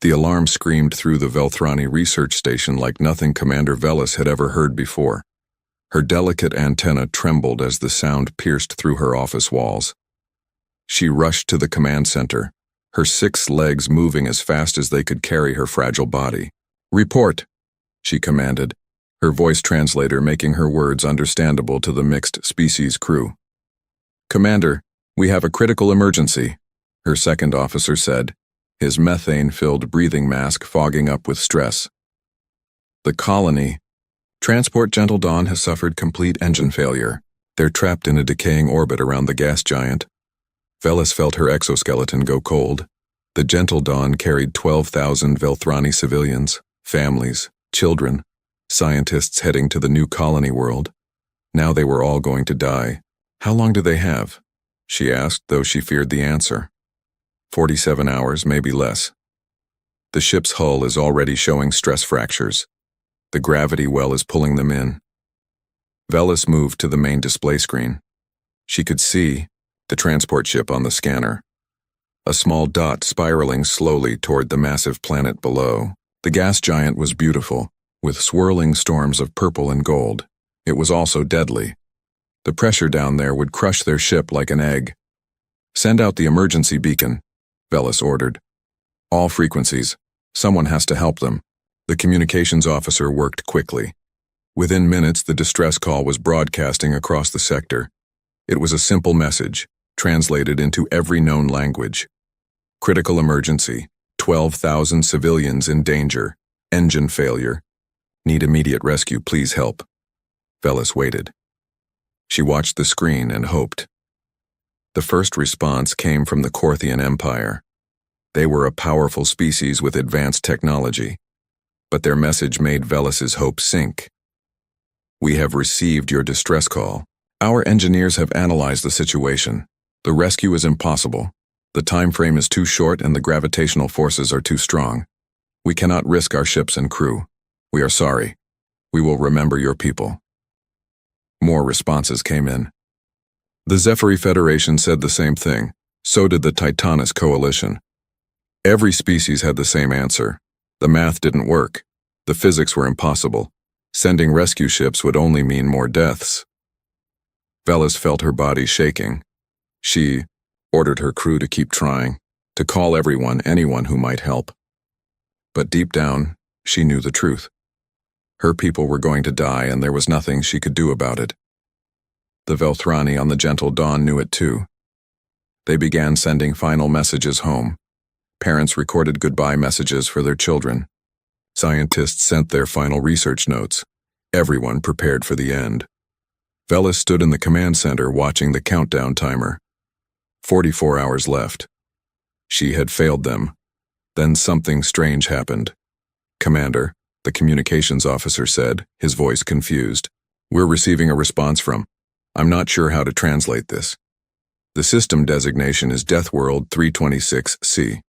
The alarm screamed through the Velthrani research station like nothing Commander Velis had ever heard before. Her delicate antenna trembled as the sound pierced through her office walls. She rushed to the command center, her 6 legs moving as fast as they could carry her fragile body. "Report," she commanded, her voice translator making her words understandable to the mixed species crew. "Commander, we have a critical emergency," her second officer said, his methane-filled breathing mask fogging up with stress. "The colony. Transport Gentle Dawn has suffered complete engine failure. They're trapped in a decaying orbit around the gas giant." Velis felt her exoskeleton go cold. The Gentle Dawn carried 12,000 Velthrani civilians, families, children, scientists heading to the new colony world. Now they were all going to die. "How long do they have?" she asked, though she feared the answer. 47 hours, maybe less. The ship's hull is already showing stress fractures. The gravity well is pulling them in. Velis moved to the main display screen. She could see the transport ship on the scanner, a small dot spiraling slowly toward the massive planet below. The gas giant was beautiful, with swirling storms of purple and gold. It was also deadly. The pressure down there would crush their ship like an egg. "Send out the emergency beacon," Velis ordered. "All frequencies. Someone has to help them." The communications officer worked quickly. Within minutes, the distress call was broadcasting across the sector. It was a simple message, translated into every known language. "Critical emergency. 12,000 civilians in danger. Engine failure. Need immediate rescue, please help." Velis waited. She watched the screen and hoped. The first response came from the Korthian Empire. They were a powerful species with advanced technology, but their message made Velis's hope sink. "We have received your distress call. Our engineers have analyzed the situation. The rescue is impossible. The time frame is too short and the gravitational forces are too strong. We cannot risk our ships and crew. We are sorry. We will remember your people." More responses came in. The Zephyri Federation said the same thing. So did the Titanus Coalition. Every species had the same answer. The math didn't work. The physics were impossible. Sending rescue ships would only mean more deaths. Velis felt her body shaking. She ordered her crew to keep trying, to call anyone who might help. But deep down, she knew the truth. Her people were going to die and there was nothing she could do about it. The Velthrani on the Gentle Dawn knew it too. They began sending final messages home. Parents recorded goodbye messages for their children. Scientists sent their final research notes. Everyone prepared for the end. Velis stood in the command center watching the countdown timer. 44 hours left. She had failed them. Then something strange happened. "Commander," the communications officer said, his voice confused. "We're receiving a response from. I'm not sure how to translate this. The system designation is Deathworld 326C.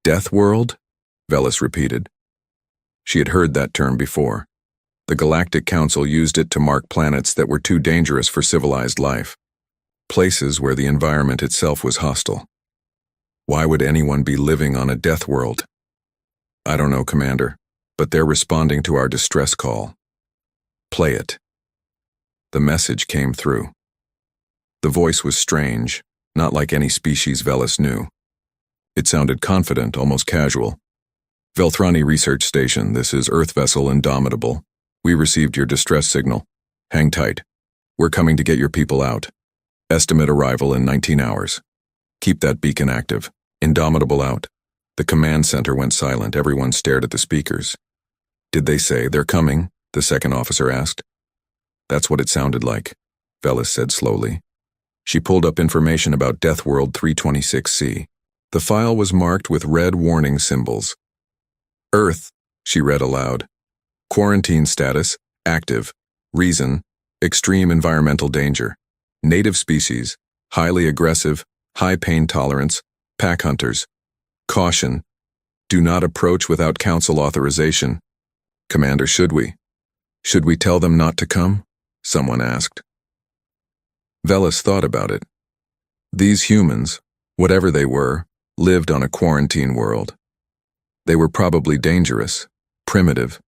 "Deathworld?" Velis repeated. She had heard that term before. The Galactic Council used it to mark planets that were too dangerous for civilized life. Places where the environment itself was hostile. Why would anyone be living on a death world? "I don't know, Commander, but they're responding to our distress call." "Play it." The message came through. The voice was strange, not like any species Velis knew. It sounded confident, almost casual. "Velthrani Research Station, this is Earth Vessel Indomitable. We received your distress signal. Hang tight. We're coming to get your people out. Estimate arrival in 19 hours. Keep that beacon active. Indomitable out." The command center went silent. Everyone stared at the speakers. "Did they say they're coming?" the second officer asked. "That's what it sounded like," Velis said slowly. She pulled up information about Deathworld 326C. The file was marked with red warning symbols. "Earth," she read aloud. "Quarantine status, active. Reason, extreme environmental danger. Native species, highly aggressive, high pain tolerance, pack hunters. Caution, do not approach without council authorization." "Commander, should we tell them not to come?" someone asked. Velis thought about it. These humans, whatever they were, lived on a quarantine world. They were probably dangerous, primitive.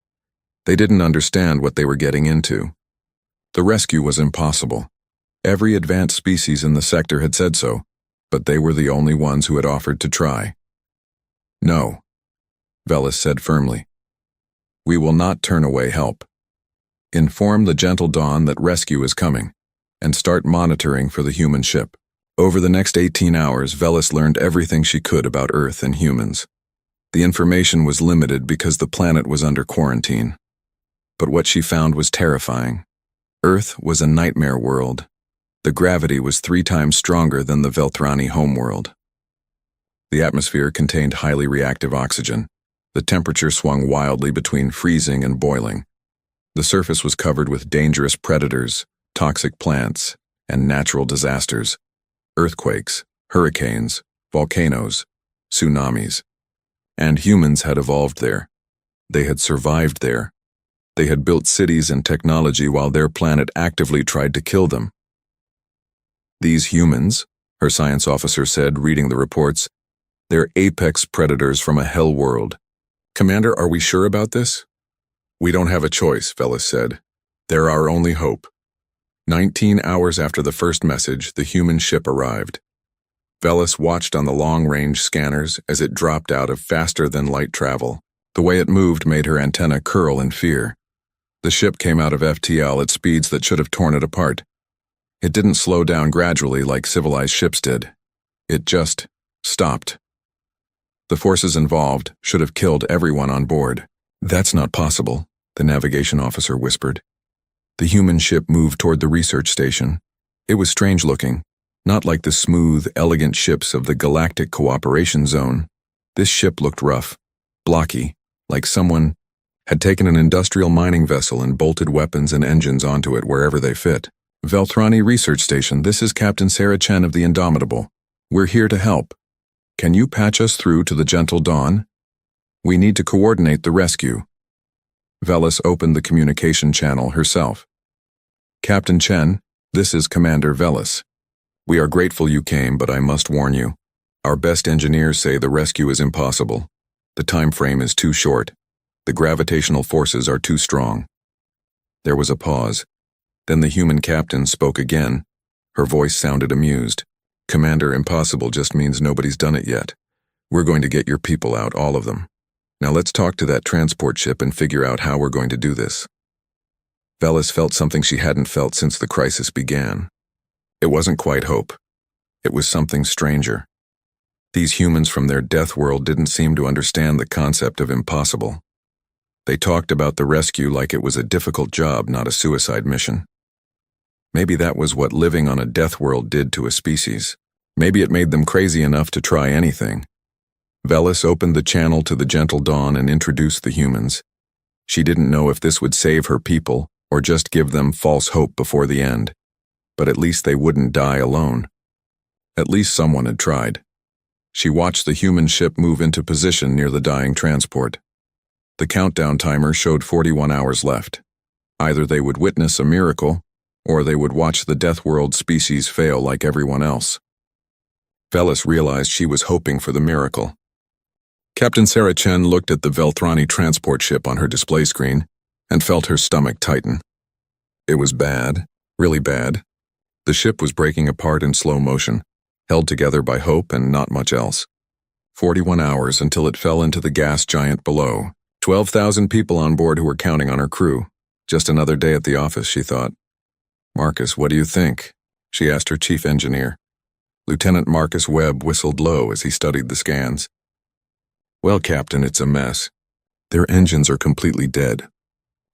They didn't understand what they were getting into. The rescue was impossible. Every advanced species in the sector had said so, but they were the only ones who had offered to try. No, Velis said firmly. We will not turn away help. Inform the Gentle Dawn that rescue is coming, and start monitoring for the human ship. Over the next 18 hours, Velis learned everything she could about Earth and humans. The information was limited because the planet was under quarantine. But what she found was terrifying. Earth was a nightmare world. The gravity was 3 times stronger than the Velthrani homeworld. The atmosphere contained highly reactive oxygen. The temperature swung wildly between freezing and boiling. The surface was covered with dangerous predators, toxic plants, and natural disasters. Earthquakes, hurricanes, volcanoes, tsunamis. And humans had evolved there. They had survived there. They had built cities and technology while their planet actively tried to kill them. These humans, her science officer said, reading the reports, they're apex predators from a hell world. Commander, are we sure about this? We don't have a choice, Velis said. They're our only hope. 19 hours after the first message, the human ship arrived. Velis watched on the long-range scanners as it dropped out of faster-than-light travel. The way it moved made her antenna curl in fear. The ship came out of FTL at speeds that should have torn it apart. It didn't slow down gradually like civilized ships did. It just stopped. The forces involved should have killed everyone on board. That's not possible, the navigation officer whispered. The human ship moved toward the research station. It was strange-looking, not like the smooth, elegant ships of the Galactic Cooperation Zone. This ship looked rough, blocky, like someone had taken an industrial mining vessel and bolted weapons and engines onto it wherever they fit. Velthrani Research Station, this is Captain Sarah Chen of the Indomitable. We're here to help. Can you patch us through to the Gentle Dawn? We need to coordinate the rescue. Velis opened the communication channel herself. Captain Chen, this is Commander Velis. We are grateful you came, but I must warn you. Our best engineers say the rescue is impossible. The time frame is too short. The gravitational forces are too strong. There was a pause. Then the human captain spoke again. Her voice sounded amused. Commander, impossible just means nobody's done it yet. We're going to get your people out, all of them. Now let's talk to that transport ship and figure out how we're going to do this. Velis felt something she hadn't felt since the crisis began. It wasn't quite hope. It was something stranger. These humans from their Deathworld didn't seem to understand the concept of impossible. They talked about the rescue like it was a difficult job, not a suicide mission. Maybe that was what living on a Deathworld did to a species. Maybe it made them crazy enough to try anything. Velis opened the channel to the Gentle Dawn and introduced the humans. She didn't know if this would save her people or just give them false hope before the end. But at least they wouldn't die alone. At least someone had tried. She watched the human ship move into position near the dying transport. The countdown timer showed 41 hours left. Either they would witness a miracle, or they would watch the Deathworld species fail like everyone else. Velis realized she was hoping for the miracle. Captain Sarah Chen looked at the Velthrani transport ship on her display screen and felt her stomach tighten. It was bad, really bad. The ship was breaking apart in slow motion, held together by hope and not much else. 41 hours until it fell into the gas giant below. 12,000 people on board who were counting on her crew. Just another day at the office, she thought. Marcus, what do you think? She asked her chief engineer. Lieutenant Marcus Webb whistled low as he studied the scans. Well, Captain, it's a mess. Their engines are completely dead.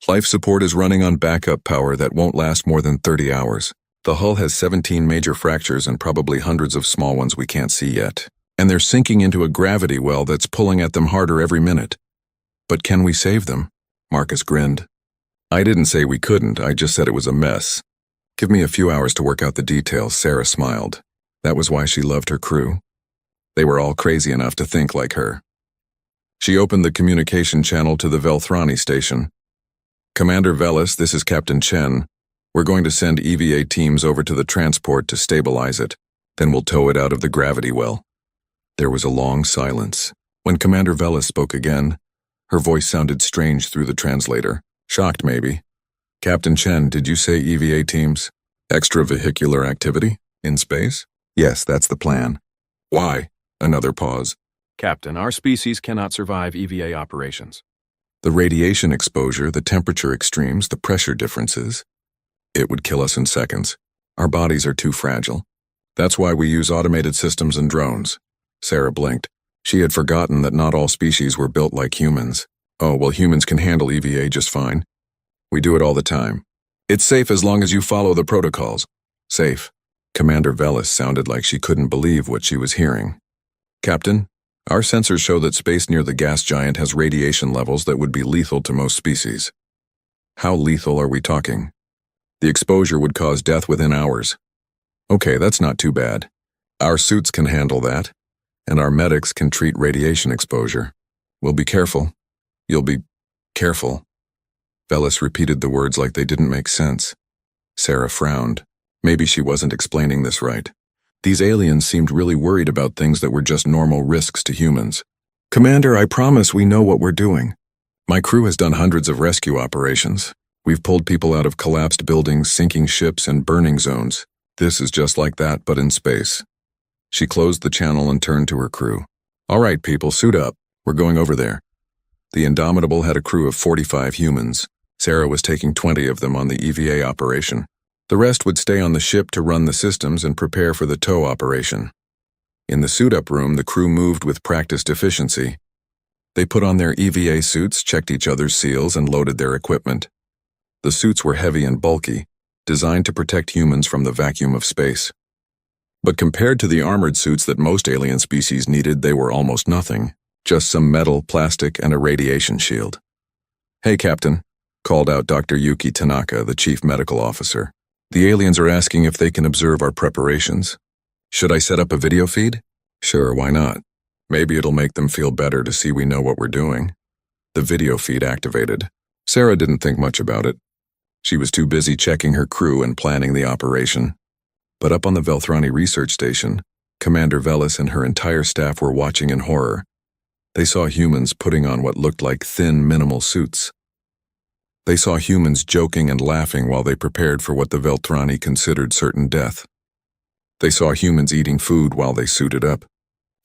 Life support is running on backup power that won't last more than 30 hours. The hull has 17 major fractures and probably hundreds of small ones we can't see yet. And they're sinking into a gravity well that's pulling at them harder every minute. But can we save them? Marcus grinned. I didn't say we couldn't, I just said it was a mess. Give me a few hours to work out the details, Sarah smiled. That was why she loved her crew. They were all crazy enough to think like her. She opened the communication channel to the Velthrani station. Commander Velis, this is Captain Chen. We're going to send EVA teams over to the transport to stabilize it. Then we'll tow it out of the gravity well. There was a long silence. When Commander Velis spoke again, her voice sounded strange through the translator. Shocked, maybe. Captain Chen, did you say EVA teams? Extravehicular activity? In space? Yes, that's the plan. Why? Another pause. Captain, our species cannot survive EVA operations. The radiation exposure, the temperature extremes, the pressure differences. It would kill us in seconds. Our bodies are too fragile. That's why we use automated systems and drones. Sarah blinked. She had forgotten that not all species were built like humans. Oh, well, humans can handle EVA just fine. We do it all the time. It's safe as long as you follow the protocols. Safe. Commander Velis sounded like she couldn't believe what she was hearing. Captain, our sensors show that space near the gas giant has radiation levels that would be lethal to most species. How lethal are we talking? The exposure would cause death within hours. Okay, that's not too bad. Our suits can handle that, and our medics can treat radiation exposure. We'll be careful. You'll be careful. Velis repeated the words like they didn't make sense. Sarah frowned. Maybe she wasn't explaining this right. These aliens seemed really worried about things that were just normal risks to humans. Commander, I promise we know what we're doing. My crew has done hundreds of rescue operations. We've pulled people out of collapsed buildings, sinking ships, and burning zones. This is just like that, but in space. She closed the channel and turned to her crew. All right, people, suit up. We're going over there. The Indomitable had a crew of 45 humans. Sarah was taking 20 of them on the EVA operation. The rest would stay on the ship to run the systems and prepare for the tow operation. In the suit-up room, the crew moved with practiced efficiency. They put on their EVA suits, checked each other's seals, and loaded their equipment. The suits were heavy and bulky, designed to protect humans from the vacuum of space. But compared to the armored suits that most alien species needed, they were almost nothing. Just some metal, plastic, and a radiation shield. Hey, Captain, called out Dr. Yuki Tanaka, the chief medical officer. The aliens are asking if they can observe our preparations. Should I set up a video feed? Sure, why not? Maybe it'll make them feel better to see we know what we're doing. The video feed activated. Sarah didn't think much about it. She was too busy checking her crew and planning the operation. But up on the Velthrani research station, Commander Velis and her entire staff were watching in horror. They saw humans putting on what looked like thin, minimal suits. They saw humans joking and laughing while they prepared for what the Velthrani considered certain death. They saw humans eating food while they suited up.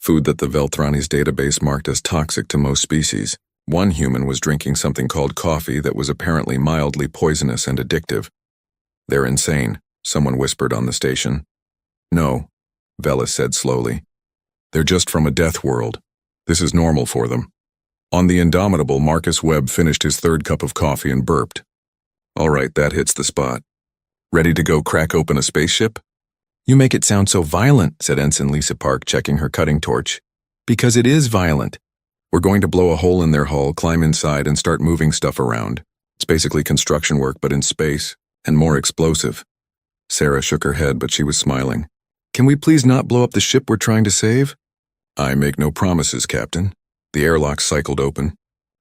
Food that the Velthrani's database marked as toxic to most species. One human was drinking something called coffee that was apparently mildly poisonous and addictive. They're insane, someone whispered on the station. No, Velis said slowly. They're just from a death world. This is normal for them. On the Indomitable, Marcus Webb finished his third cup of coffee and burped. All right, that hits the spot. Ready to go crack open a spaceship? You make it sound so violent, said Ensign Lisa Park, checking her cutting torch. Because it is violent. We're going to blow a hole in their hull, climb inside, and start moving stuff around. It's basically construction work, but in space, and more explosive. Sarah shook her head, but she was smiling. Can we please not blow up the ship we're trying to save? I make no promises, Captain. The airlock cycled open.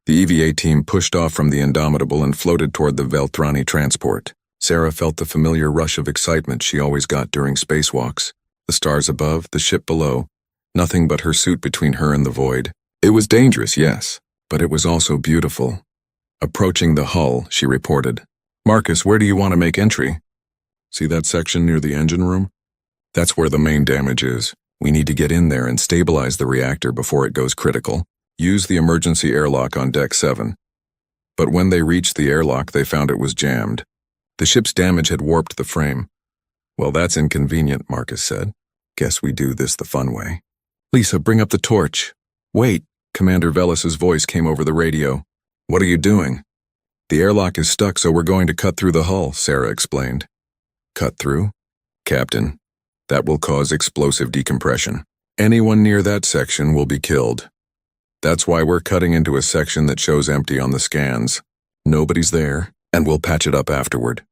The EVA team pushed off from the Indomitable and floated toward the Velthrani transport. Sarah felt the familiar rush of excitement she always got during spacewalks. The stars above, the ship below. Nothing but her suit between her and the void. It was dangerous, yes, but it was also beautiful. Approaching the hull, she reported. Marcus, where do you want to make entry? See that section near the engine room? That's where the main damage is. We need to get in there and stabilize the reactor before it goes critical. Use the emergency airlock on Deck 7. But when they reached the airlock, they found it was jammed. The ship's damage had warped the frame. Well, that's inconvenient, Marcus said. Guess we do this the fun way. Lisa, bring up the torch. Wait, Commander Velis's voice came over the radio. What are you doing? The airlock is stuck, so we're going to cut through the hull, Sarah explained. Cut through? Captain, that will cause explosive decompression. Anyone near that section will be killed. That's why we're cutting into a section that shows empty on the scans. Nobody's there, and we'll patch it up afterward.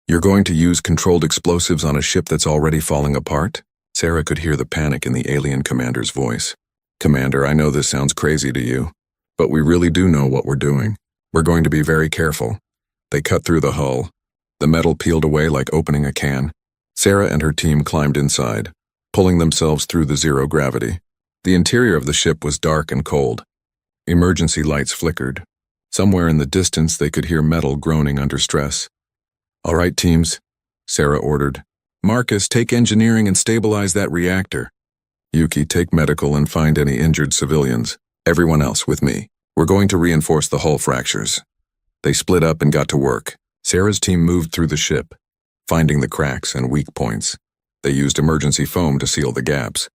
You're going to use controlled explosives on a ship that's already falling apart? Sarah could hear the panic in the alien commander's voice. Commander, I know this sounds crazy to you, but we really do know what we're doing. We're going to be very careful. They cut through the hull. The metal peeled away like opening a can. Sarah and her team climbed inside, pulling themselves through the zero gravity. The interior of the ship was dark and cold. Emergency lights flickered. Somewhere in the distance they could hear metal groaning under stress. "All right, teams," Sarah ordered. "Marcus, take engineering and stabilize that reactor. Yuki, take medical and find any injured civilians. Everyone else with me. We're going to reinforce the hull fractures." They split up and got to work. Sarah's team moved through the ship, finding the cracks and weak points. They used emergency foam to seal the gaps.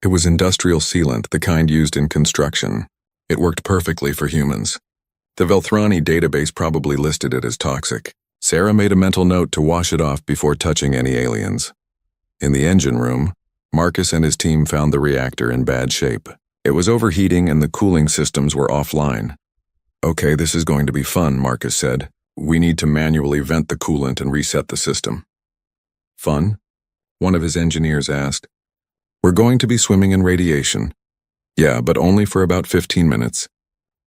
It was industrial sealant, the kind used in construction. It worked perfectly for humans. The Velthrani database probably listed it as toxic. Sarah made a mental note to wash it off before touching any aliens. In the engine room, Marcus and his team found the reactor in bad shape. It was overheating and the cooling systems were offline. "Okay, this is going to be fun," Marcus said. "We need to manually vent the coolant and reset the system." "Fun?" one of his engineers asked. "We're going to be swimming in radiation." "Yeah, but only for about 15 minutes.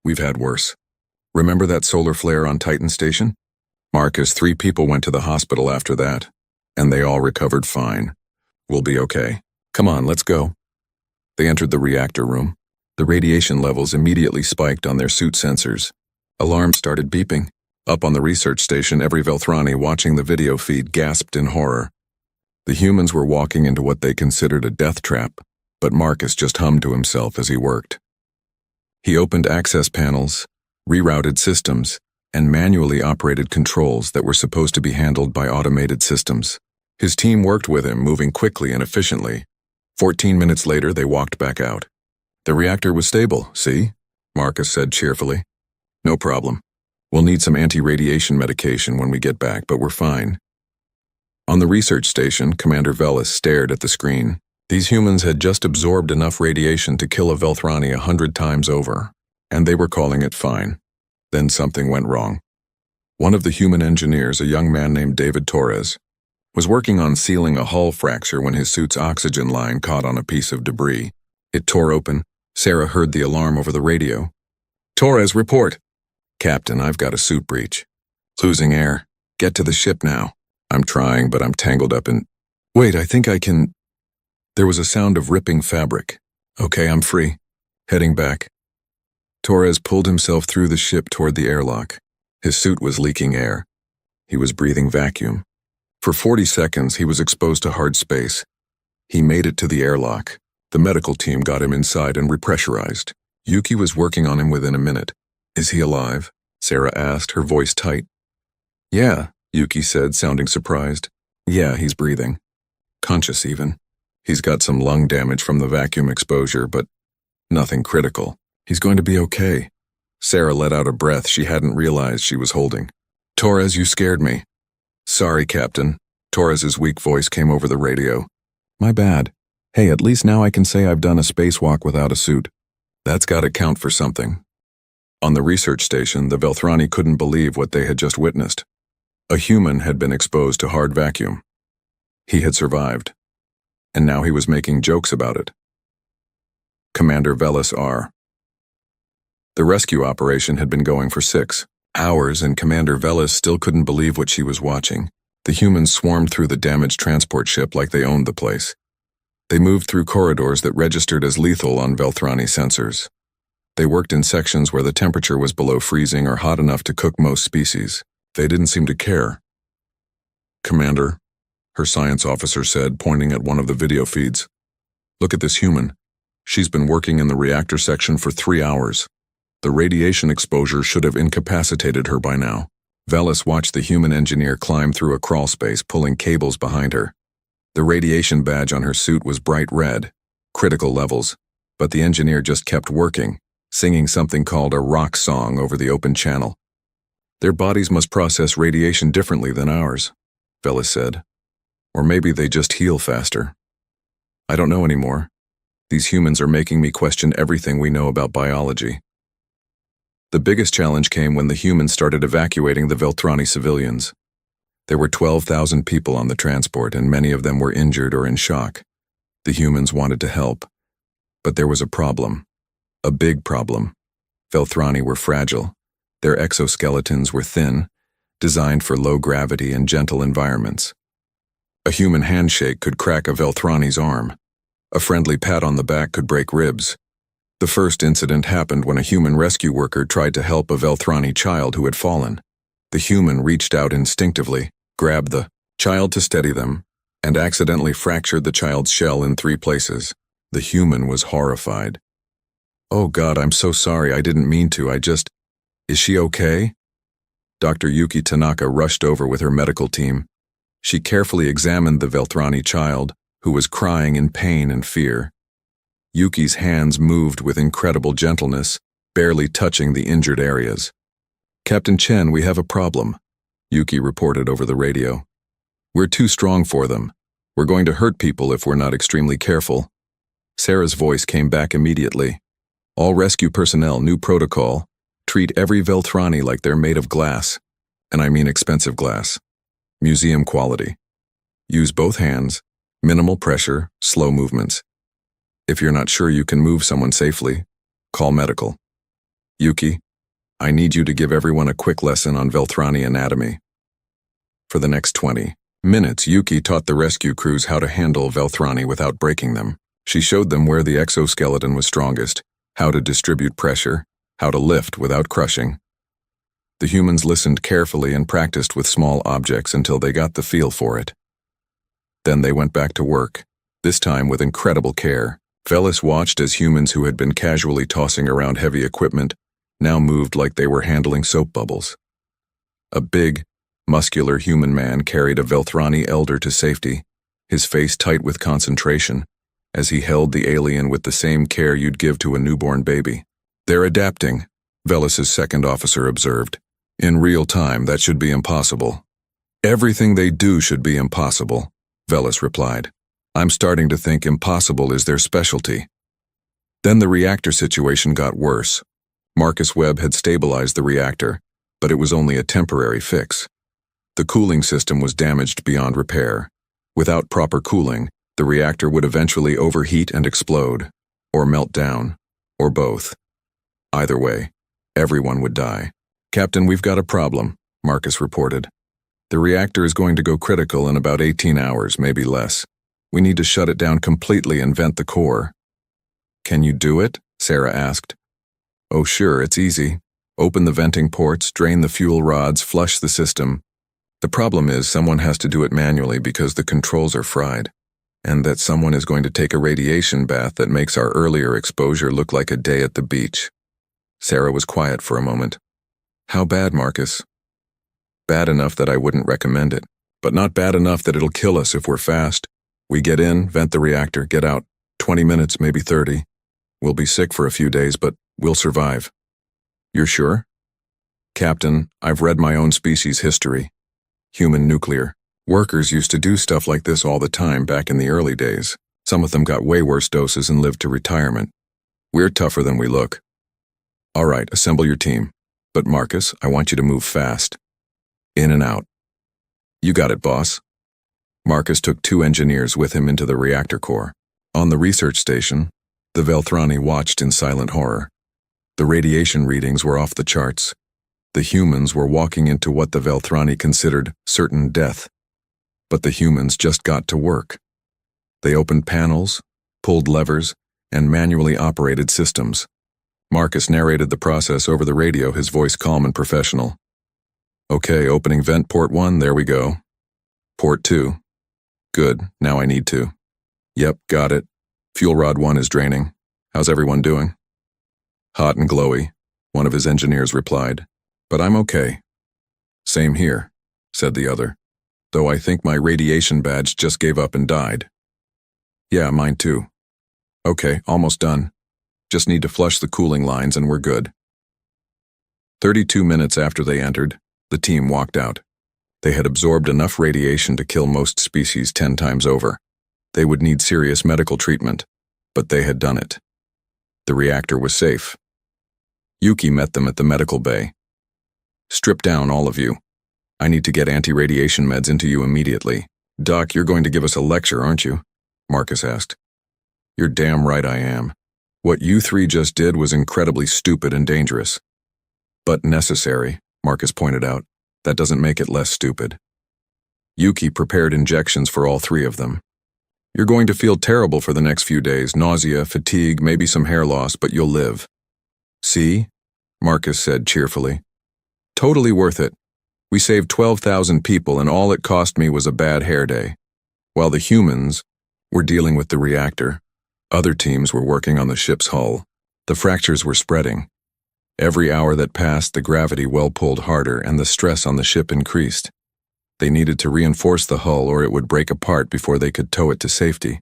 We've had worse. Remember that solar flare on Titan Station?" "Marcus, 3 people went to the hospital after that, and they all recovered fine. We'll be okay. Come on, let's go." They entered the reactor room. The radiation levels immediately spiked on their suit sensors. Alarms started beeping. Up on the research station, every Velthrani watching the video feed gasped in horror. The humans were walking into what they considered a death trap, but Marcus just hummed to himself as he worked. He opened access panels, rerouted systems, and manually operated controls that were supposed to be handled by automated systems. His team worked with him, moving quickly and efficiently. 14 minutes later, they walked back out. "The reactor was stable, see?" Marcus said cheerfully. "No problem. We'll need some anti-radiation medication when we get back, but we're fine." On the research station, Commander Velis stared at the screen. These humans had just absorbed enough radiation to kill a Velthrani 100 times over, and they were calling it fine. Then something went wrong. One of the human engineers, a young man named David Torres, was working on sealing a hull fracture when his suit's oxygen line caught on a piece of debris. It tore open. Sarah heard the alarm over the radio. "Torres, report." "Captain, I've got a suit breach. Losing air. Get to the ship now." "I'm trying, but I'm tangled up in—" "Wait, I think I can—" There was a sound of ripping fabric. "Okay, I'm free. Heading back." Torres pulled himself through the ship toward the airlock. His suit was leaking air. He was breathing vacuum. For 40 seconds, he was exposed to hard space. He made it to the airlock. The medical team got him inside and repressurized. Yuki was working on him within a minute. "Is he alive?" Sarah asked, her voice tight. "Yeah," Yuki said, sounding surprised. "Yeah, he's breathing. Conscious even. He's got some lung damage from the vacuum exposure, but nothing critical. He's going to be okay." Sarah let out a breath she hadn't realized she was holding. "Torres, you scared me." "Sorry, Captain." Torres's weak voice came over the radio. "My bad. Hey, at least now I can say I've done a spacewalk without a suit. That's gotta count for something." On the research station, the Velthrani couldn't believe what they had just witnessed. A human had been exposed to hard vacuum. He had survived. And now he was making jokes about it. Commander Velis R. The rescue operation had been going for 6 hours, and Commander Velis still couldn't believe what she was watching. The humans swarmed through the damaged transport ship like they owned the place. They moved through corridors that registered as lethal on Velthrani sensors. They worked in sections where the temperature was below freezing or hot enough to cook most species. They didn't seem to care. "Commander," her science officer said, pointing at one of the video feeds. "Look at this human. She's been working in the reactor section for 3 hours. The radiation exposure should have incapacitated her by now." Velis watched the human engineer climb through a crawl space, pulling cables behind her. The radiation badge on her suit was bright red, critical levels, but the engineer just kept working, singing something called a rock song over the open channel. "Their bodies must process radiation differently than ours," Velis said. "Or maybe they just heal faster. I don't know anymore. These humans are making me question everything we know about biology." The biggest challenge came when the humans started evacuating the Velthrani civilians. There were 12,000 people on the transport, and many of them were injured or in shock. The humans wanted to help, but there was a problem. A big problem. Velthrani were fragile. Their exoskeletons were thin, designed for low gravity and gentle environments. A human handshake could crack a Velthrani's arm. A friendly pat on the back could break ribs. The first incident happened when a human rescue worker tried to help a Velthrani child who had fallen. The human reached out instinctively, grabbed the child to steady them, and accidentally fractured the child's shell in 3 places. The human was horrified. "Oh God, I'm so sorry, I didn't mean to, Is she okay?" Dr. Yuki Tanaka rushed over with her medical team. She carefully examined the Velthrani child, who was crying in pain and fear. Yuki's hands moved with incredible gentleness, barely touching the injured areas. "Captain Chen, we have a problem," Yuki reported over the radio. "We're too strong for them. We're going to hurt people if we're not extremely careful." Sarah's voice came back immediately. "All rescue personnel, new protocol. Treat every Velthrani like they're made of glass. And I mean expensive glass. Museum quality. Use both hands, minimal pressure, slow movements. If you're not sure you can move someone safely, call medical. Yuki, I need you to give everyone a quick lesson on Velthrani anatomy." For the next 20 minutes, Yuki taught the rescue crews how to handle Velthrani without breaking them. She showed them where the exoskeleton was strongest, how to distribute pressure, how to lift without crushing. The humans listened carefully and practiced with small objects until they got the feel for it. Then they went back to work, this time with incredible care. Velis watched as humans who had been casually tossing around heavy equipment now moved like they were handling soap bubbles. A big, muscular human man carried a Velthrani elder to safety, his face tight with concentration, as he held the alien with the same care you'd give to a newborn baby. "They're adapting," Velis's second officer observed. "In real time, that should be impossible." "Everything they do should be impossible," Velis replied. "I'm starting to think impossible is their specialty." Then the reactor situation got worse. Marcus Webb had stabilized the reactor, but it was only a temporary fix. The cooling system was damaged beyond repair. Without proper cooling, the reactor would eventually overheat and explode, or melt down, or both. Either way, everyone would die. "Captain, we've got a problem," Marcus reported. "The reactor is going to go critical in about 18 hours, maybe less. We need to shut it down completely and vent the core." "Can you do it?" Sarah asked. "Oh sure, it's easy. Open the venting ports, drain the fuel rods, flush the system. The problem is someone has to do it manually because the controls are fried, and that someone is going to take a radiation bath that makes our earlier exposure look like a day at the beach." Sarah was quiet for a moment. "How bad, Marcus?" "Bad enough that I wouldn't recommend it, but not bad enough that it'll kill us if we're fast. We get in, vent the reactor, get out. 20 minutes, maybe 30. We'll be sick for a few days, but we'll survive." "You're sure?" "Captain, I've read my own species' history. Human nuclear. Workers used to do stuff like this all the time back in the early days. Some of them got way worse doses and lived to retirement. We're tougher than we look." "All right, assemble your team. But Marcus, I want you to move fast. In and out." "You got it, boss." Marcus took 2 engineers with him into the reactor core. On the research station, the Velthrani watched in silent horror. The radiation readings were off the charts. The humans were walking into what the Velthrani considered certain death. But the humans just got to work. They opened panels, pulled levers, and manually operated systems. Marcus narrated the process over the radio, his voice calm and professional. "Okay, opening vent port 1, there we go. Port 2. Good, now I need to. Yep, got it. Fuel rod 1 is draining. How's everyone doing?" "Hot and glowy," one of his engineers replied. "But I'm okay." "Same here," said the other. "Though I think my radiation badge just gave up and died." "Yeah, mine too." "Okay, almost done. Just need to flush the cooling lines and we're good." 32 minutes after they entered, the team walked out. They had absorbed enough radiation to kill most species 10 times over. They would need serious medical treatment, but they had done it. The reactor was safe. Yuki met them at the medical bay. "Strip down, all of you. I need to get anti-radiation meds into you immediately." "Doc, you're going to give us a lecture, aren't you?" Marcus asked. "You're damn right I am. What you 3 just did was incredibly stupid and dangerous." "But necessary," Marcus pointed out. "That doesn't make it less stupid." Yuki prepared injections for all 3 of them. You're going to feel terrible for the next few days, nausea, fatigue, maybe some hair loss, but you'll live. See? Marcus said cheerfully. Totally worth it. We saved 12,000 people and all it cost me was a bad hair day. While the humans were dealing with the reactor, other teams were working on the ship's hull. The fractures were spreading. Every hour that passed, the gravity well pulled harder and the stress on the ship increased. They needed to reinforce the hull or it would break apart before they could tow it to safety.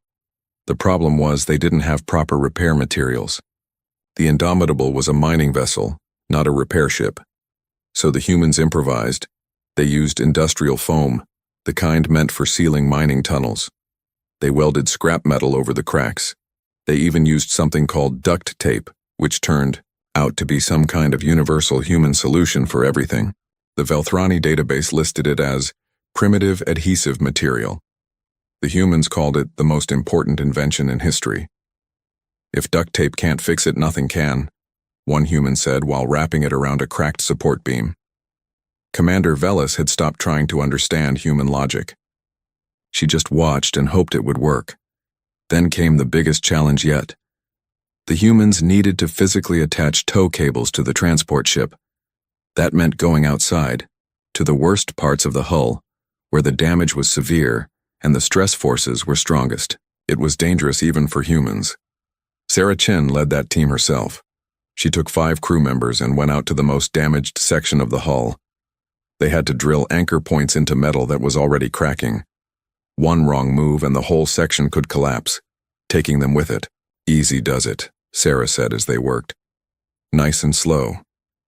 The problem was they didn't have proper repair materials. The Indomitable was a mining vessel, not a repair ship. So the humans improvised. They used industrial foam, the kind meant for sealing mining tunnels. They welded scrap metal over the cracks. They even used something called duct tape, which turned out to be some kind of universal human solution for everything. The Velthrani database listed it as primitive adhesive material. The humans called it the most important invention in history. If duct tape can't fix it, nothing can, one human said while wrapping it around a cracked support beam. Commander Velis had stopped trying to understand human logic. She just watched and hoped it would work. Then came the biggest challenge yet. The humans needed to physically attach tow cables to the transport ship. That meant going outside, to the worst parts of the hull, where the damage was severe and the stress forces were strongest. It was dangerous even for humans. Sarah Chen led that team herself. She took 5 crew members and went out to the most damaged section of the hull. They had to drill anchor points into metal that was already cracking. One wrong move and the whole section could collapse, taking them with it. Easy does it, Sarah said as they worked. Nice and slow.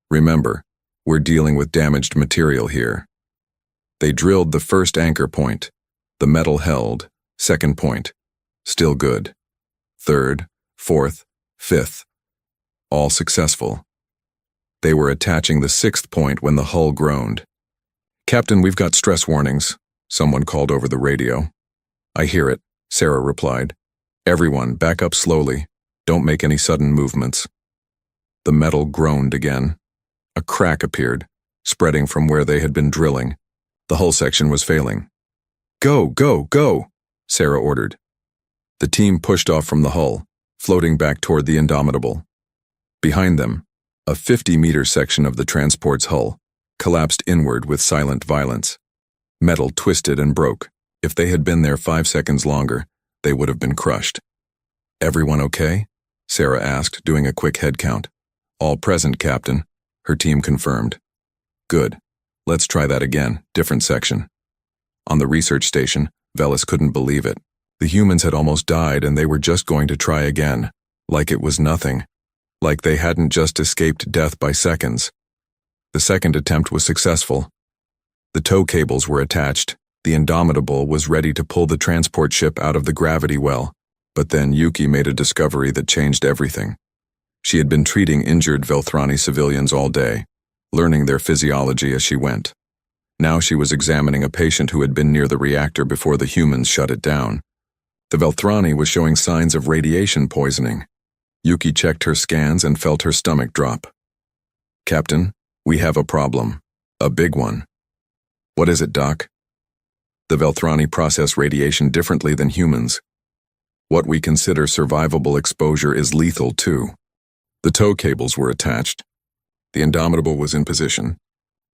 Remember, we're dealing with damaged material here. They drilled the first anchor point. The metal held. Second point. Still good. Third, fourth, fifth. All successful. They were attaching the 6th point when the hull groaned. Captain, we've got stress warnings, someone called over the radio. I hear it, Sarah replied. Everyone, back up slowly. Don't make any sudden movements. The metal groaned again. A crack appeared, spreading from where they had been drilling. The hull section was failing. Go, go, go, Sarah ordered. The team pushed off from the hull, floating back toward the Indomitable. Behind them, a 50-meter section of the transport's hull collapsed inward with silent violence. Metal twisted and broke. If they had been there 5 seconds longer, they would have been crushed. Everyone okay? Sarah asked, doing a quick head count. All present, Captain, her team confirmed. Good. Let's try that again, different section. On the research station, Velis couldn't believe it. The humans had almost died and they were just going to try again, like it was nothing. Like they hadn't just escaped death by seconds. The second attempt was successful. The tow cables were attached. The Indomitable was ready to pull the transport ship out of the gravity well. But then Yuki made a discovery that changed everything. She had been treating injured Velthrani civilians all day, learning their physiology as she went. Now she was examining a patient who had been near the reactor before the humans shut it down. The Velthrani was showing signs of radiation poisoning. Yuki checked her scans and felt her stomach drop. Captain, we have a problem. A big one. What is it, Doc? The Velthrani process radiation differently than humans. What we consider survivable exposure is lethal too. The tow cables were attached. The Indomitable was in position.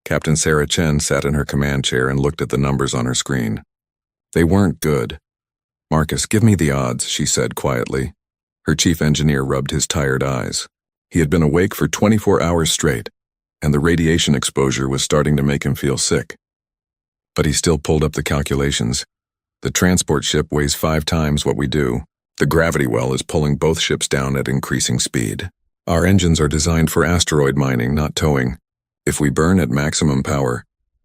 Captain Sarah Chen sat in her command chair and looked at the numbers on her screen. They weren't good. Marcus, give me the odds, she said quietly. Her chief engineer rubbed his tired eyes. He had been awake for 24 hours straight, and the radiation exposure was starting to make him feel sick. But he still pulled up the calculations. The transport ship weighs 5 times what we do. The gravity well is pulling both ships down at increasing speed. Our engines are designed for asteroid mining, not towing. If we burn at maximum power,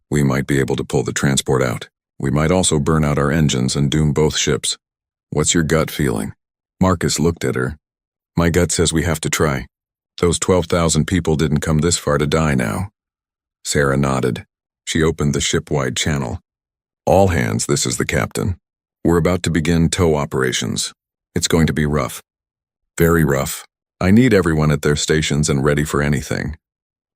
we might be able to pull the transport out. We might also burn out our engines and doom both ships. What's your gut feeling? Marcus looked at her. My gut says we have to try. Those 12,000 people didn't come this far to die now. Sarah nodded. She opened the ship-wide channel. All hands, this is the captain. We're about to begin tow operations. It's going to be rough. Very rough. I need everyone at their stations and ready for anything.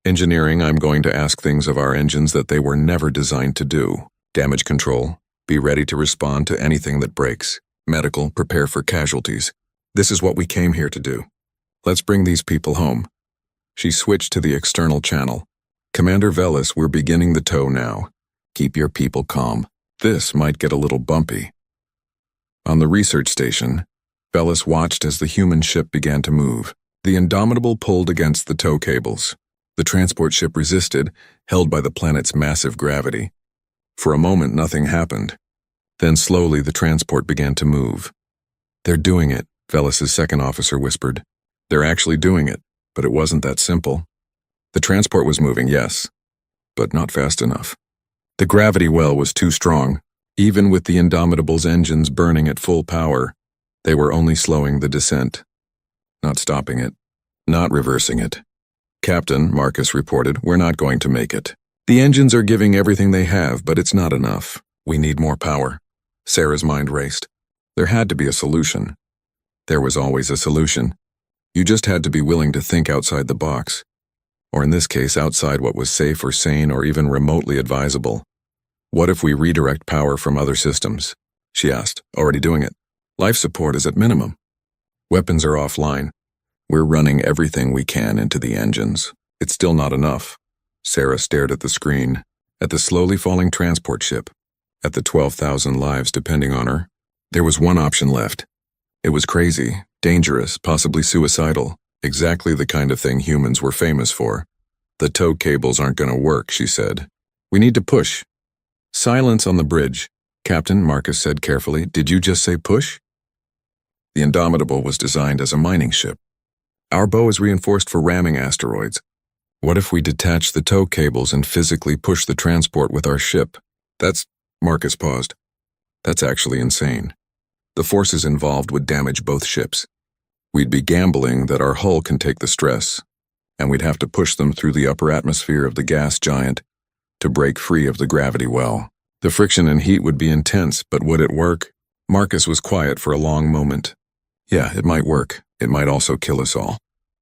Engineering, I'm going to ask things of our engines that they were never designed to do. Damage control. Be ready to respond to anything that breaks. Medical, prepare for casualties. This is what we came here to do. Let's bring these people home. She switched to the external channel. Commander Velis, we're beginning the tow now. Keep your people calm. This might get a little bumpy. On the research station, Velis watched as the human ship began to move. The Indomitable pulled against the tow cables. The transport ship resisted, held by the planet's massive gravity. For a moment, nothing happened. Then slowly the transport began to move. They're doing it, Velis's second officer whispered. They're actually doing it, but it wasn't that simple. The transport was moving, yes, but not fast enough. The gravity well was too strong. Even with the Indomitable's engines burning at full power, they were only slowing the descent. Not stopping it, not reversing it. Captain, Marcus reported, we're not going to make it. The engines are giving everything they have, but it's not enough. We need more power. Sarah's mind raced. There had to be a solution. There was always a solution. You just had to be willing to think outside the box. Or in this case, outside what was safe or sane or even remotely advisable. What if we redirect power from other systems? She asked, already doing it. Life support is at minimum. Weapons are offline. We're running everything we can into the engines. It's still not enough. Sarah stared at the screen, at the slowly falling transport ship, at the 12,000 lives depending on her. There was one option left. It was crazy, dangerous, possibly suicidal, exactly the kind of thing humans were famous for. The tow cables aren't going to work, she said. We need to push. Silence on the bridge. Captain, Marcus said carefully, did you just say push? The Indomitable was designed as a mining ship. Our bow is reinforced for ramming asteroids. What if we detach the tow cables and physically push the transport with our ship? Marcus paused. That's actually insane. The forces involved would damage both ships. We'd be gambling that our hull can take the stress, and we'd have to push them through the upper atmosphere of the gas giant to break free of the gravity well. The friction and heat would be intense, but would it work? Marcus was quiet for a long moment. Yeah, it might work. It might also kill us all.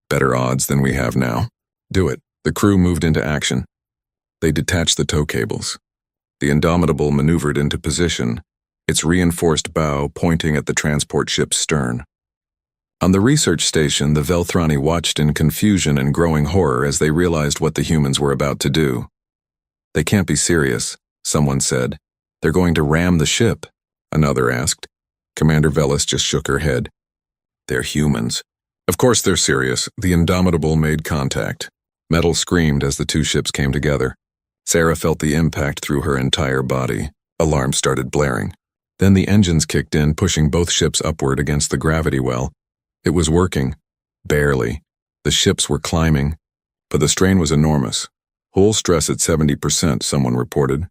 Better odds than we have now. Do it. The crew moved into action. They detached the tow cables. The Indomitable maneuvered into position, its reinforced bow pointing at the transport ship's stern. On the research station, the Velthrani watched in confusion and growing horror as they realized what the humans were about to do. They can't be serious, someone said. They're going to ram the ship, another asked. Commander Velis just shook her head. They're humans. Of course they're serious. The Indomitable made contact. Metal screamed as the two ships came together. Sarah felt the impact through her entire body. Alarms started blaring. Then the engines kicked in, pushing both ships upward against the gravity well. It was working. Barely. The ships were climbing. But the strain was enormous. Hull stress at 70%, someone reported.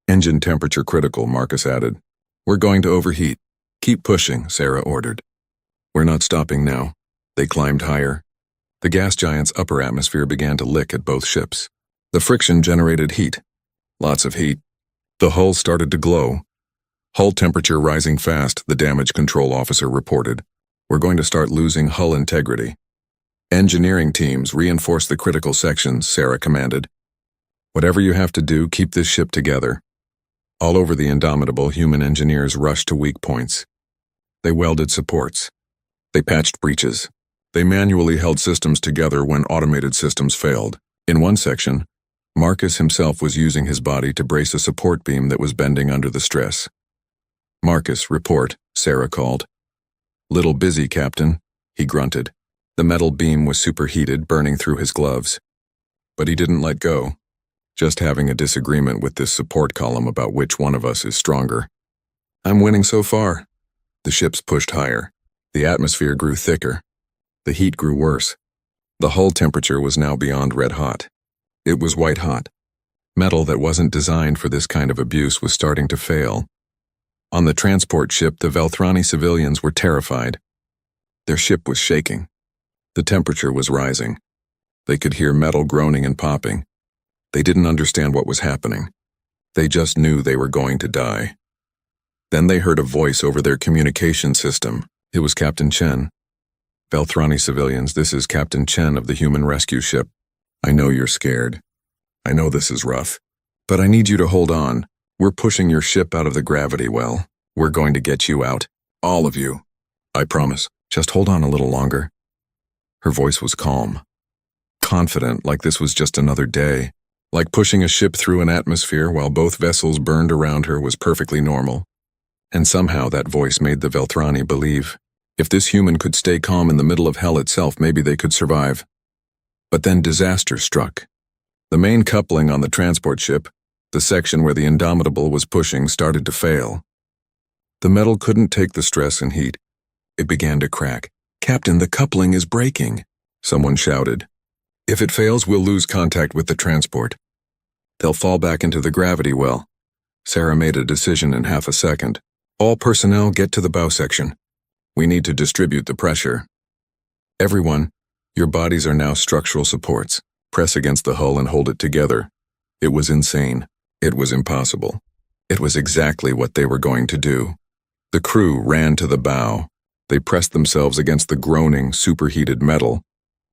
Engine temperature critical, Marcus added. We're going to overheat. Keep pushing, Sarah ordered. We're not stopping now. They climbed higher. The gas giant's upper atmosphere began to lick at both ships. The friction generated heat. Lots of heat. The hull started to glow. Hull temperature rising fast, the damage control officer reported. We're going to start losing hull integrity. Engineering teams reinforce the critical sections, Sarah commanded. Whatever you have to do, keep this ship together. All over the Indomitable, human engineers rushed to weak points. They welded supports. They patched breaches. They manually held systems together when automated systems failed. In one section, Marcus himself was using his body to brace a support beam that was bending under the stress. Marcus, report, Sarah called. Little busy, Captain, he grunted. The metal beam was superheated, burning through his gloves. But he didn't let go, just having a disagreement with this support column about which one of us is stronger. I'm winning so far. The ships pushed higher. The atmosphere grew thicker. The heat grew worse. The hull temperature was now beyond red hot. It was white hot. Metal that wasn't designed for this kind of abuse was starting to fail. On the transport ship, the Velthrani civilians were terrified. Their ship was shaking. The temperature was rising. They could hear metal groaning and popping. They didn't understand what was happening. They just knew they were going to die. Then they heard a voice over their communication system. It was Captain Chen. Velthrani civilians, this is Captain Chen of the human rescue ship. I know you're scared. I know this is rough. But I need you to hold on. We're pushing your ship out of the gravity well. We're going to get you out. All of you. I promise. Just hold on a little longer. Her voice was calm, confident, like this was just another day. Like pushing a ship through an atmosphere while both vessels burned around her was perfectly normal. And somehow that voice made the Velthrani believe. If this human could stay calm in the middle of hell itself, maybe they could survive. But then disaster struck. The main coupling on the transport ship, the section where the Indomitable was pushing, started to fail. The metal couldn't take the stress and heat. It began to crack. "Captain, the coupling is breaking," someone shouted. "If it fails, we'll lose contact with the transport. They'll fall back into the gravity well." Sarah made a decision in half a second. "All personnel, get to the bow section. We need to distribute the pressure. Everyone, your bodies are now structural supports. Press against the hull and hold it together." It was insane. It was impossible. It was exactly what they were going to do. The crew ran to the bow. They pressed themselves against the groaning, superheated metal.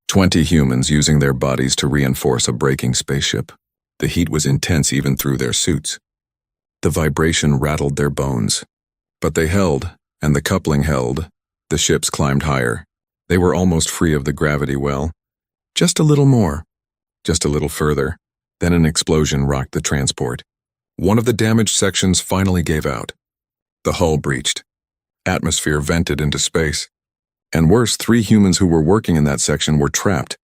20 humans using their bodies to reinforce a breaking spaceship. The heat was intense even through their suits. The vibration rattled their bones. But they held, and the coupling held. The ships climbed higher. They were almost free of the gravity well. Just a little more. Just a little further. Then an explosion rocked the transport. One of the damaged sections finally gave out. The hull breached. Atmosphere vented into space. And worse, 3 humans who were working in that section were trapped.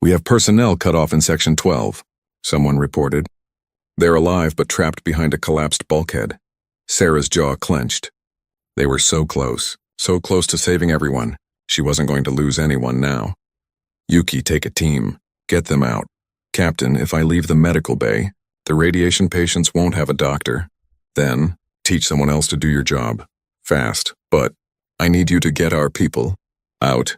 "We have personnel cut off in Section 12, someone reported. They're alive but trapped behind a collapsed bulkhead. Sarah's jaw clenched. They were so close to saving everyone. She wasn't going to lose anyone now. "Yuki, take a team. Get them out. Captain, if I leave the medical bay, the radiation patients won't have a doctor. Then, teach someone else to do your job. Fast, but I need you to get our people out."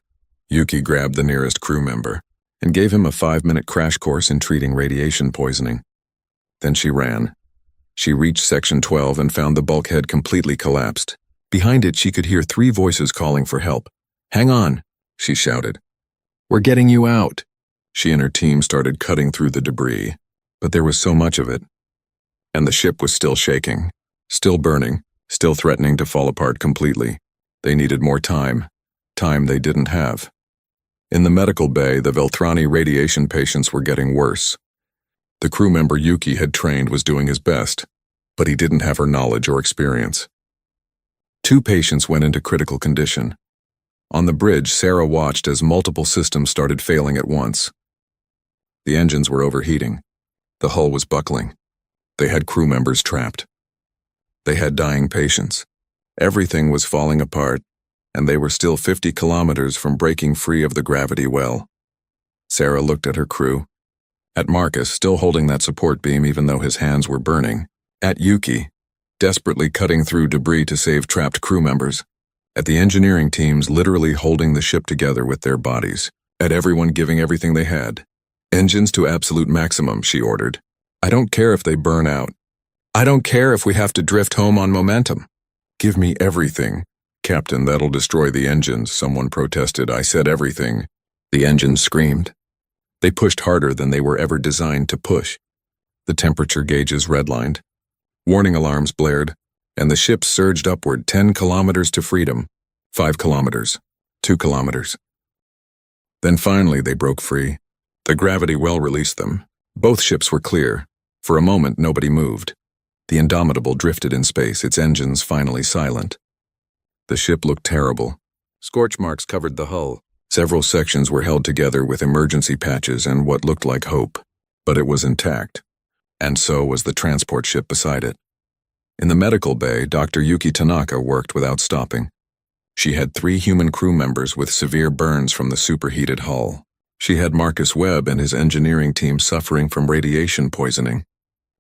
Yuki grabbed the nearest crew member and gave him a 5-minute crash course in treating radiation poisoning. Then she ran. She reached Section 12 and found the bulkhead completely collapsed. Behind it, she could hear 3 voices calling for help. "Hang on," she shouted. "We're getting you out." She and her team started cutting through the debris, but there was so much of it. And the ship was still shaking, still burning, still threatening to fall apart completely. They needed more time they didn't have. In the medical bay, the Velthrani radiation patients were getting worse. The crew member Yuki had trained was doing his best, but he didn't have her knowledge or experience. 2 patients went into critical condition. On the bridge, Sarah watched as multiple systems started failing at once. The engines were overheating. The hull was buckling. They had crew members trapped. They had dying patients. Everything was falling apart, and they were still 50 kilometers from breaking free of the gravity well. Sarah looked at her crew. At Marcus, still holding that support beam even though his hands were burning. At Yuki, desperately cutting through debris to save trapped crew members. At the engineering teams literally holding the ship together with their bodies. At everyone giving everything they had. "Engines to absolute maximum," she ordered. "I don't care if they burn out. I don't care if we have to drift home on momentum. Give me everything." "Captain, that'll destroy the engines," someone protested. "I said everything." The engines screamed. They pushed harder than they were ever designed to push. The temperature gauges redlined. Warning alarms blared, and the ship surged upward 10 kilometers to freedom. 5 kilometers. 2 kilometers. Then finally they broke free. The gravity well released them. Both ships were clear. For a moment, nobody moved. The Indomitable drifted in space, its engines finally silent. The ship looked terrible. Scorch marks covered the hull. Several sections were held together with emergency patches and what looked like hope. But it was intact. And so was the transport ship beside it. In the medical bay, Dr. Yuki Tanaka worked without stopping. She had 3 human crew members with severe burns from the superheated hull. She had Marcus Webb and his engineering team suffering from radiation poisoning.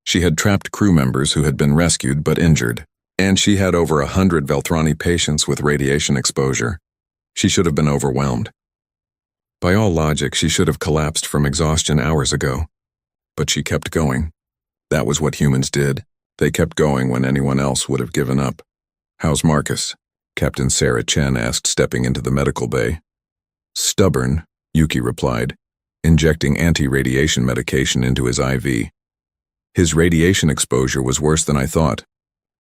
She had trapped crew members who had been rescued but injured. And she had over 100 Velthrani patients with radiation exposure. She should have been overwhelmed. By all logic, she should have collapsed from exhaustion hours ago. But she kept going. That was what humans did. They kept going when anyone else would have given up. "How's Marcus?" Captain Sarah Chen asked, stepping into the medical bay. "Stubborn," Yuki replied, injecting anti-radiation medication into his IV. "His radiation exposure was worse than I thought.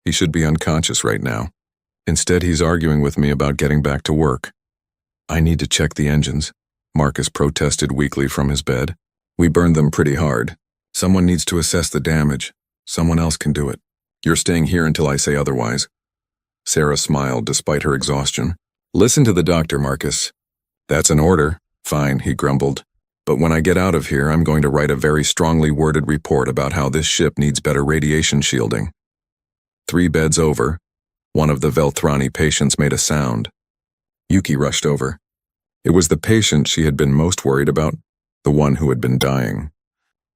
He should be unconscious right now." Instead, he's arguing with me about getting back to work. I need to check the engines, Marcus protested weakly from his bed. We burned them pretty hard. Someone needs to assess the damage. Someone else can do it. You're staying here until I say otherwise. Sarah smiled despite her exhaustion. Listen to the doctor, Marcus. That's an order. Fine, he grumbled. But when I get out of here, I'm going to write a very strongly worded report about how this ship needs better radiation shielding. 3 beds over, one of the Velthrani patients made a sound. Yuki rushed over. It was the patient she had been most worried about, the one who had been dying.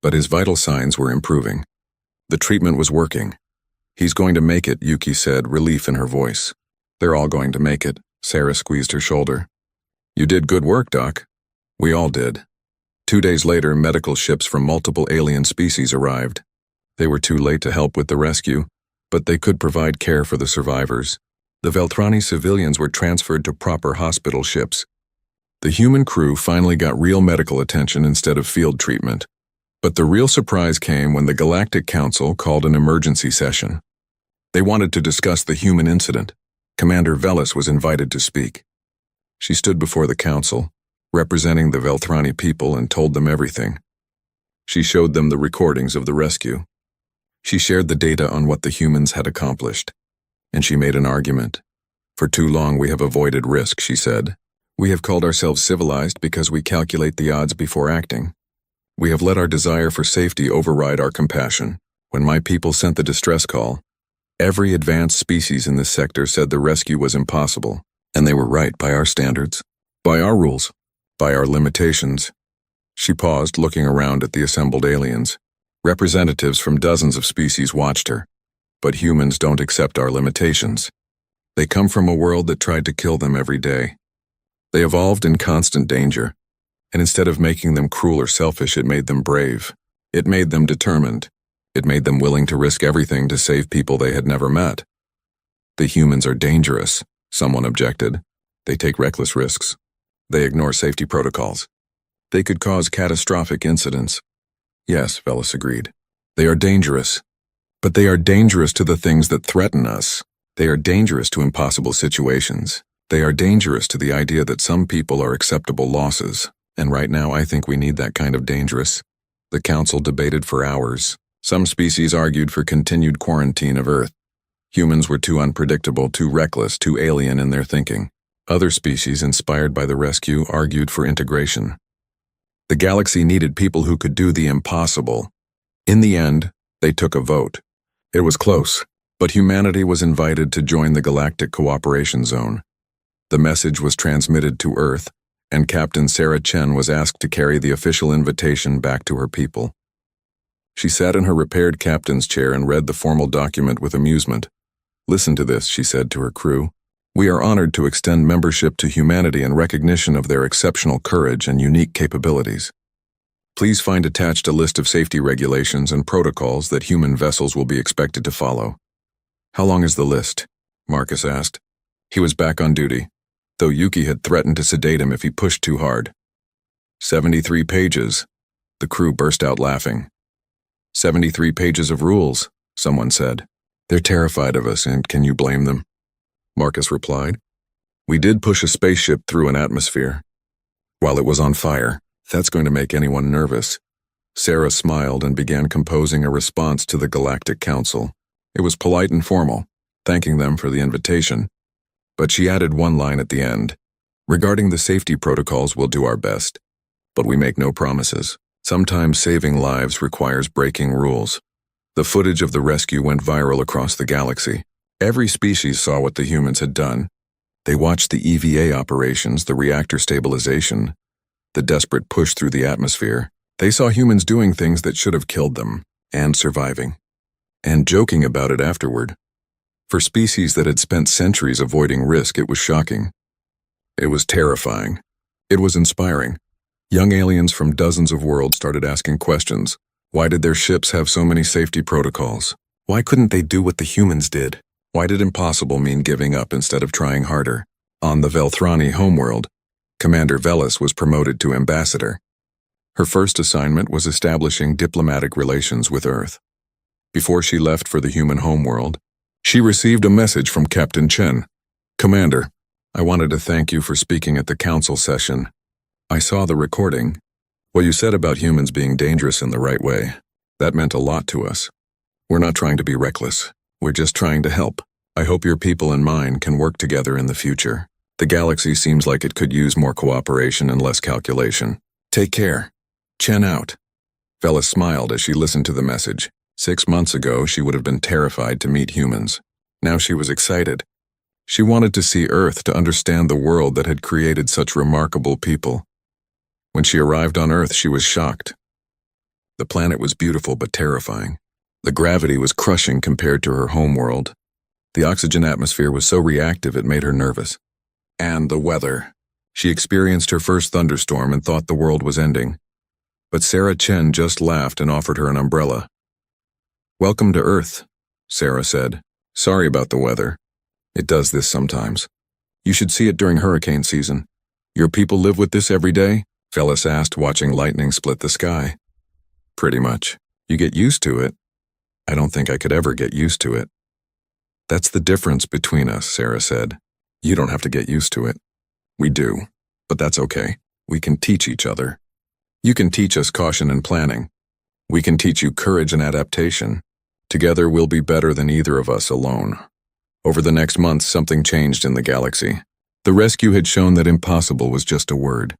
But his vital signs were improving. The treatment was working. He's going to make it, Yuki said, relief in her voice. They're all going to make it, Sarah squeezed her shoulder. You did good work, Doc. We all did. 2 days later, medical ships from multiple alien species arrived. They were too late to help with the rescue, but they could provide care for the survivors. The Velthrani civilians were transferred to proper hospital ships. The human crew finally got real medical attention instead of field treatment. But the real surprise came when the Galactic Council called an emergency session. They wanted to discuss the human incident. Commander Velis was invited to speak. She stood before the council, representing the Velthrani people, and told them everything. She showed them the recordings of the rescue. She shared the data on what the humans had accomplished. And she made an argument. For too long we have avoided risk, she said. We have called ourselves civilized because we calculate the odds before acting. We have let our desire for safety override our compassion. When my people sent the distress call, every advanced species in this sector said the rescue was impossible, and they were right by our standards, by our rules, by our limitations. She paused, looking around at the assembled aliens. Representatives from dozens of species watched her. But humans don't accept our limitations. They come from a world that tried to kill them every day. They evolved in constant danger, and instead of making them cruel or selfish, it made them brave. It made them determined. It made them willing to risk everything to save people they had never met. The humans are dangerous, someone objected. They take reckless risks. They ignore safety protocols. They could cause catastrophic incidents. Yes, Velis agreed. They are dangerous. But they are dangerous to the things that threaten us. They are dangerous to impossible situations. They are dangerous to the idea that some people are acceptable losses. And right now I think we need that kind of dangerous. The council debated for hours. Some species argued for continued quarantine of Earth. Humans were too unpredictable, too reckless, too alien in their thinking. Other species, inspired by the rescue, argued for integration. The galaxy needed people who could do the impossible. In the end, they took a vote. It was close, but humanity was invited to join the Galactic Cooperation Zone. The message was transmitted to Earth, and Captain Sarah Chen was asked to carry the official invitation back to her people. She sat in her repaired captain's chair and read the formal document with amusement. Listen to this, she said to her crew. We are honored to extend membership to humanity in recognition of their exceptional courage and unique capabilities. Please find attached a list of safety regulations and protocols that human vessels will be expected to follow. How long is the list? Marcus asked. He was back on duty, though Yuki had threatened to sedate him if he pushed too hard. 73 pages. The crew burst out laughing. 73 pages of rules, someone said. They're terrified of us, and can you blame them? Marcus replied. We did push a spaceship through an atmosphere. While it was on fire, that's going to make anyone nervous. Sarah smiled and began composing a response to the Galactic Council. It was polite and formal, thanking them for the invitation. But she added one line at the end. Regarding the safety protocols, we'll do our best. But we make no promises. Sometimes saving lives requires breaking rules. The footage of the rescue went viral across the galaxy. Every species saw what the humans had done. They watched the EVA operations, the reactor stabilization, the desperate push through the atmosphere. They saw humans doing things that should have killed them, and surviving, and joking about it afterward. For species that had spent centuries avoiding risk, it was shocking. It was terrifying. It was inspiring. Young aliens from dozens of worlds started asking questions. Why did their ships have so many safety protocols? Why couldn't they do what the humans did? Why did impossible mean giving up instead of trying harder? On the Velthrani homeworld, Commander Velis was promoted to ambassador. Her first assignment was establishing diplomatic relations with Earth. Before she left for the human homeworld, she received a message from Captain Chen. Commander, I wanted to thank you for speaking at the council session. I saw the recording. What you said about humans being dangerous in the right way, that meant a lot to us. We're not trying to be reckless. We're just trying to help. I hope your people and mine can work together in the future. The galaxy seems like it could use more cooperation and less calculation. Take care. Chen out. Velis smiled as she listened to the message. 6 months ago, she would have been terrified to meet humans. Now she was excited. She wanted to see Earth, to understand the world that had created such remarkable people. When she arrived on Earth, she was shocked. The planet was beautiful but terrifying. The gravity was crushing compared to her homeworld. The oxygen atmosphere was so reactive it made her nervous. And the weather. She experienced her first thunderstorm and thought the world was ending. But Sarah Chen just laughed and offered her an umbrella. "Welcome to Earth," Sarah said. "Sorry about the weather. It does this sometimes. You should see it during hurricane season. Your people live with this every day?" Velis asked, watching lightning split the sky. "Pretty much. You get used to it." "I don't think I could ever get used to it." "That's the difference between us," Sarah said. "You don't have to get used to it. We do. But that's okay. We can teach each other. You can teach us caution and planning. We can teach you courage and adaptation. Together we'll be better than either of us alone." Over the next months, something changed in the galaxy. The rescue had shown that impossible was just a word.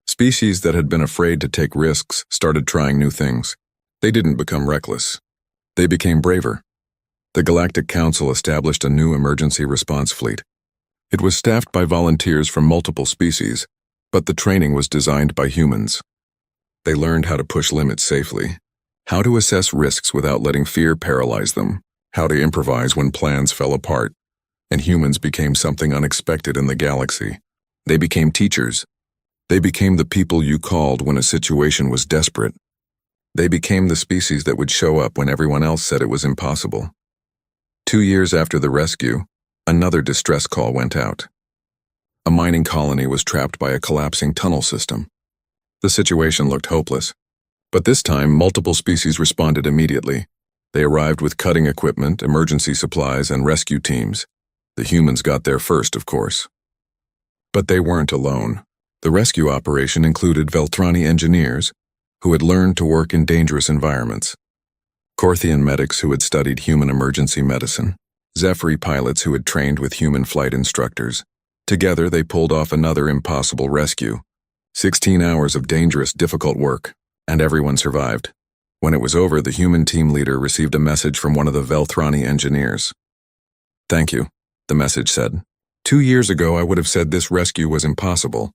Species that had been afraid to take risks started trying new things. They didn't become reckless. They became braver. The Galactic Council established a new emergency response fleet. It was staffed by volunteers from multiple species, but the training was designed by humans. They learned how to push limits safely, how to assess risks without letting fear paralyze them, how to improvise when plans fell apart, and humans became something unexpected in the galaxy. They became teachers. They became the people you called when a situation was desperate. They became the species that would show up when everyone else said it was impossible. 2 years after the rescue, another distress call went out. A mining colony was trapped by a collapsing tunnel system. The situation looked hopeless, but this time multiple species responded immediately. They arrived with cutting equipment, emergency supplies, and rescue teams. The humans got there first, of course. But they weren't alone. The rescue operation included Veltrani engineers, who had learned to work in dangerous environments, Korthian medics who had studied human emergency medicine, Zephyri pilots who had trained with human flight instructors. Together, they pulled off another impossible rescue. 16 hours of dangerous, difficult work, and everyone survived. When it was over, the human team leader received a message from one of the Veltrani engineers. "Thank you," the message said. 2 years ago, I would have said this rescue was impossible.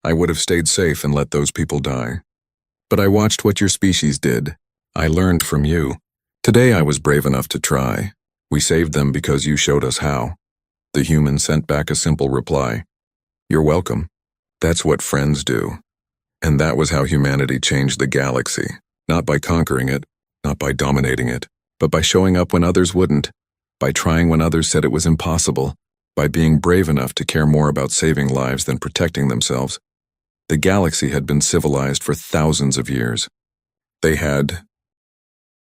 I would have stayed safe and let those people die. But I watched what your species did. I learned from you. Today I was brave enough to try. We saved them because you showed us how." The human sent back a simple reply. "You're welcome. That's what friends do." And that was how humanity changed the galaxy. Not by conquering it, not by dominating it, but by showing up when others wouldn't, by trying when others said it was impossible, by being brave enough to care more about saving lives than protecting themselves. The galaxy had been civilized for thousands of years. They had